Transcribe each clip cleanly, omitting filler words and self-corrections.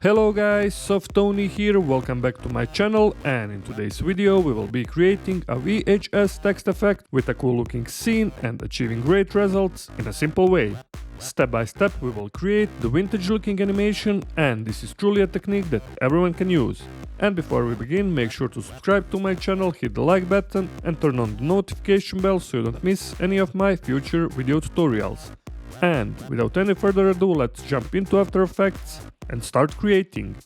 Hello guys, Softony here, welcome back to my channel, and in today's video we will be creating a VHS text effect with a cool looking scene and achieving great results in a simple way. Step by step we will create the vintage looking animation, and this is truly a technique that everyone can use. And before we begin, make sure to subscribe to my channel, hit the like button and turn on the notification bell so you don't miss any of my future video tutorials. And without any further ado, let's jump into After Effects and start creating.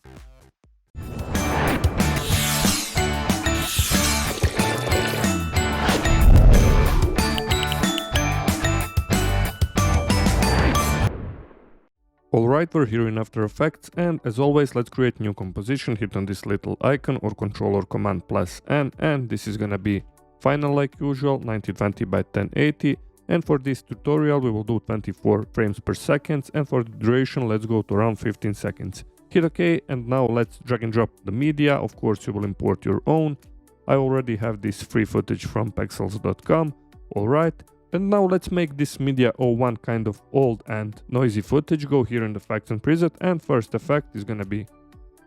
Alright, we're here in After Effects, and as always let's create new composition. Hit on this little icon or control or command plus N, and this is gonna be final like usual, 1920 by 1080. And for this tutorial we will do 24 frames per second, and for the duration let's go to around 15 seconds. Hit OK, and now let's drag and drop the media. Of course you will import your own. I already have this free footage from pexels.com. Alright, and now let's make this media 01 kind of old and noisy footage. Go here in the effects and preset, and first effect is gonna be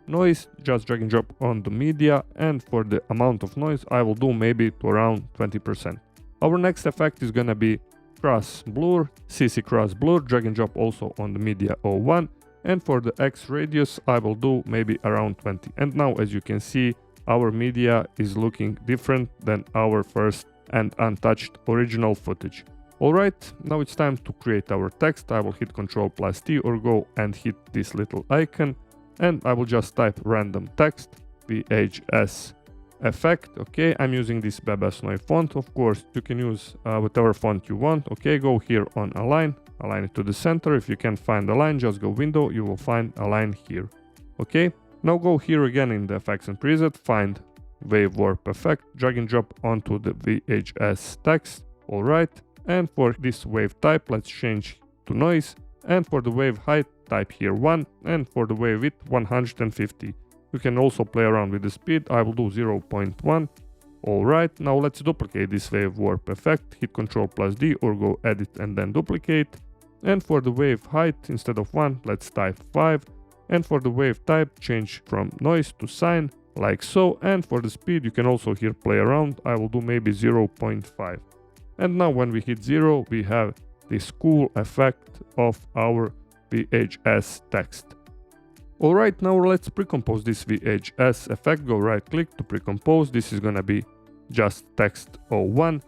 noise. Just drag and drop on the media, and for the amount of noise I will do maybe to around 20%. Our next effect is gonna be cross blur, CC cross blur, drag and drop also on the media 01, and for the X radius I will do maybe around 20. And now as you can see, our media is looking different than our first and untouched original footage. Alright, now it's time to create our text. I will hit Ctrl plus T or go and hit this little icon, and I will just type random text, VHS effect. Okay, I'm using this Babasnoy font. Of course you can use whatever font you want. Okay, go here on align it to the center. If you can't find align, just go window, you will find align here. Okay, now go here again in the effects and preset, find wave warp effect, drag and drop onto the VHS text. Alright, and for this wave type let's change to noise, and for the wave height type here 1, and for the wave width 150. You can also play around with the speed. I will do 0.1. Alright, now let's duplicate this wave warp effect. Hit Ctrl plus D or go edit and then duplicate. And for the wave height, instead of 1, let's type 5. And for the wave type, change from noise to sine, like so. And for the speed, you can also here play around. I will do maybe 0.5. And now when we hit 0, we have this cool effect of our VHS text. Alright, now let's pre-compose this VHS effect. Go right click to pre-compose. This is gonna be just text 01,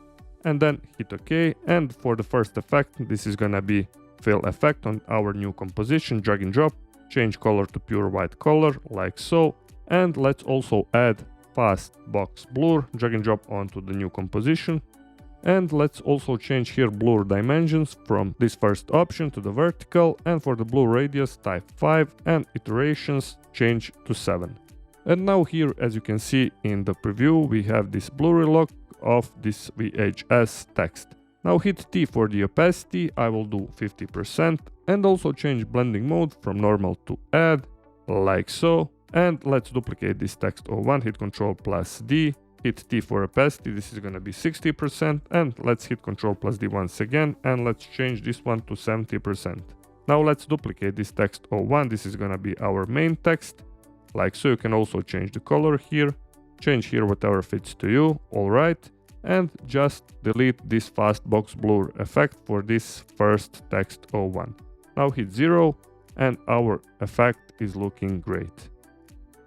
and then hit OK. And for the first effect, this is gonna be fill effect on our new composition. Drag and drop, change color to pure white color, like so. And let's also add fast box blur, drag and drop onto the new composition. And let's also change here blur dimensions from this first option to the vertical, and for the blur radius type 5 and iterations change to 7. And now here, as you can see in the preview, we have this blurry look of this VHS text. Now hit T for the opacity, I will do 50%, and also change blending mode from normal to add, like so. And let's duplicate this text 01, hit Ctrl plus D. Hit T for opacity, this is gonna be 60%, and let's hit Ctrl plus D once again, and let's change this one to 70%. Now let's duplicate this text 01, this is gonna be our main text, like so. You can also change the color here, change here whatever fits to you, alright, and just delete this fast box blur effect for this first text 01. Now hit 0, and our effect is looking great.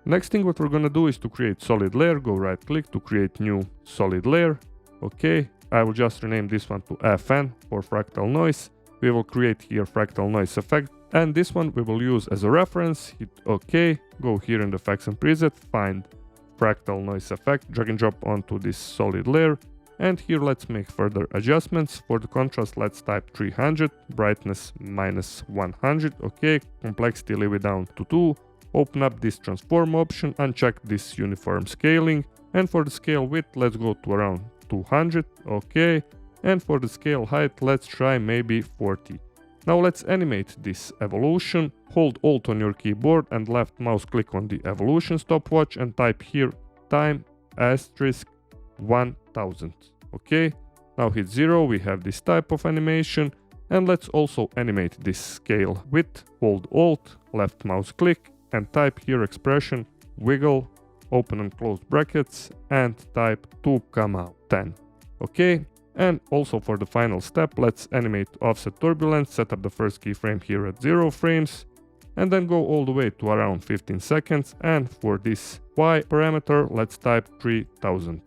Next thing what we're gonna do is to create solid layer. Go right click to create new solid layer. Okay, I will just rename this one to FN for fractal noise. We will create here fractal noise effect, and this one we will use as a reference. Hit OK, go here in the effects and preset, find fractal noise effect, drag and drop onto this solid layer, and here let's make further adjustments. For the contrast let's type 300, brightness minus 100. Okay, complexity leave it down to 2. Open up this transform option, uncheck this uniform scaling, and for the scale width let's go to around 200. Okay, and for the scale height let's try maybe 40. Now let's animate this evolution. Hold Alt on your keyboard and left mouse click on the evolution stopwatch and type here time asterisk 1000. Okay, now hit 0, we have this type of animation. And let's also animate this scale width. Hold Alt, left mouse click, and type here expression wiggle, open and close brackets, and type 2,10. Okay, and also for the final step, let's animate offset turbulence, set up the first keyframe here at 0 frames, and then go all the way to around 15 seconds, and for this Y parameter, let's type 3000.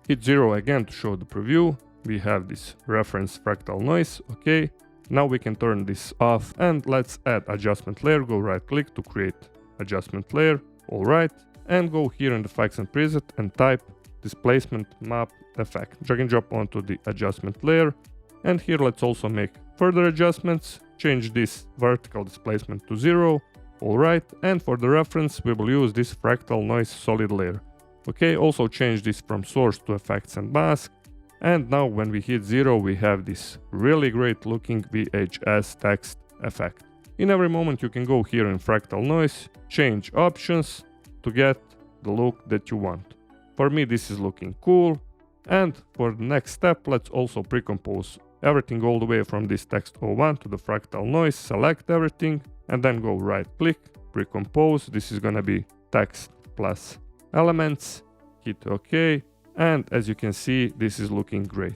Hit 0 again to show the preview. We have this reference fractal noise, okay. Now we can turn this off, and let's add adjustment layer, go right click to create adjustment layer, alright, and go here in the effects and preset and type displacement map effect. Drag and drop onto the adjustment layer, and here let's also make further adjustments, change this vertical displacement to 0, alright, and for the reference we will use this fractal noise solid layer. Okay, also change this from source to effects and mask, and now when we hit 0 we have this really great looking VHS text effect. In every moment you can go here in fractal noise, change options to get the look that you want. For me this is looking cool, and for the next step let's also pre-compose everything all the way from this text 01 to the fractal noise, select everything, and then go right click, pre-compose. This is gonna be text plus elements, hit OK, and as you can see this is looking great.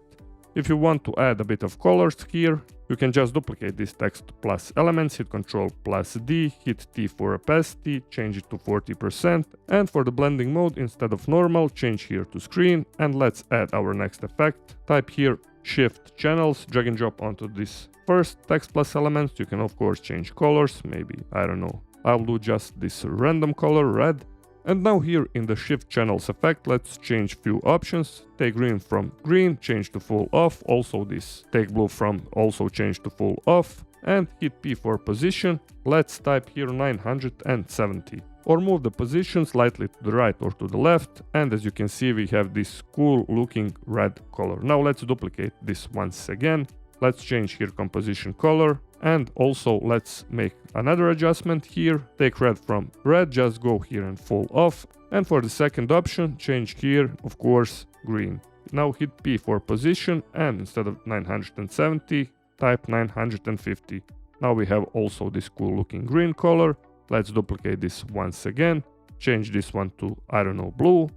If you want to add a bit of colors here, you can just duplicate this text plus elements, hit Ctrl plus D, hit T for opacity, change it to 40%, and for the blending mode, instead of normal, change here to screen, and let's add our next effect. Type here shift channels, drag and drop onto this first text plus elements. You can of course change colors, maybe, I don't know, I'll do just this random color, red. And now here in the shift channels effect, let's change few options. Take green from green, change to full off. Also this take blue from, also change to full off. And hit P for position. Let's type here 970. Or move the position slightly to the right or to the left. And as you can see, we have this cool looking red color. Now let's duplicate this once again. Let's change here composition color. And also let's make another adjustment here. Take red from red, just go here and full off. And for the second option, change here, of course, green. Now hit P for position, and instead of 970, type 950. Now we have also this cool looking green color. Let's duplicate this once again. Change this one to, I don't know, blue,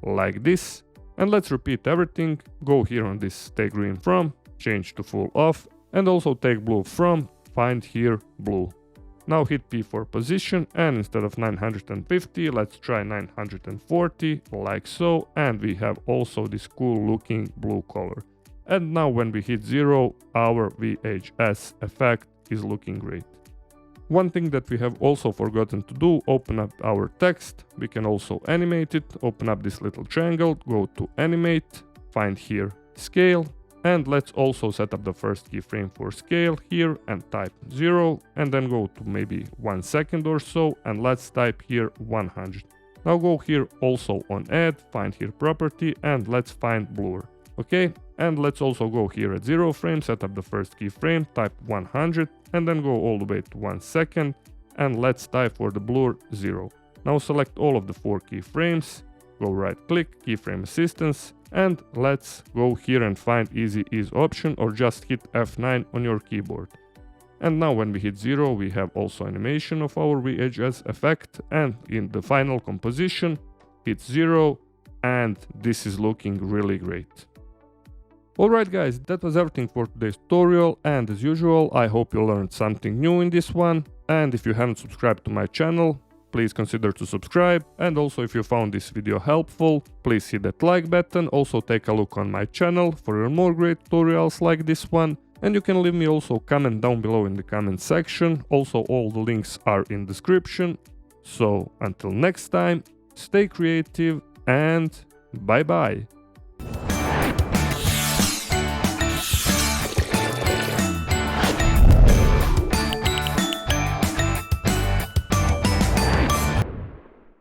like this. And let's repeat everything. Go here on this take green from, change to full off. And also take blue from, find here blue. Now hit P for position, and instead of 950, let's try 940, like so, and we have also this cool looking blue color. And now when we hit 0, our VHS effect is looking great. One thing that we have also forgotten to do, open up our text. We can also animate it, open up this little triangle, go to animate, find here scale. And let's also set up the first keyframe for scale here and type 0, and then go to maybe 1 second or so, and let's type here 100. Now go here also on add, find here property, and let's find blur. Okay, and let's also go here at 0 frame, set up the first keyframe, type 100, and then go all the way to 1 second, and let's type for the blur 0. Now select all of the 4 keyframes, go right click, keyframe assistance, and let's go here and find easy ease option, or just hit F9 on your keyboard. And now when we hit 0, we have also animation of our VHS effect, and in the final composition, hit 0, and this is looking really great. Alright guys, that was everything for today's tutorial, and as usual, I hope you learned something new in this one, and if you haven't subscribed to my channel, please consider to subscribe, and also if you found this video helpful, please hit that like button. Also take a look on my channel for more great tutorials like this one, and you can leave me also comment down below in the comment section. Also all the links are in description. So until next time, stay creative and bye bye.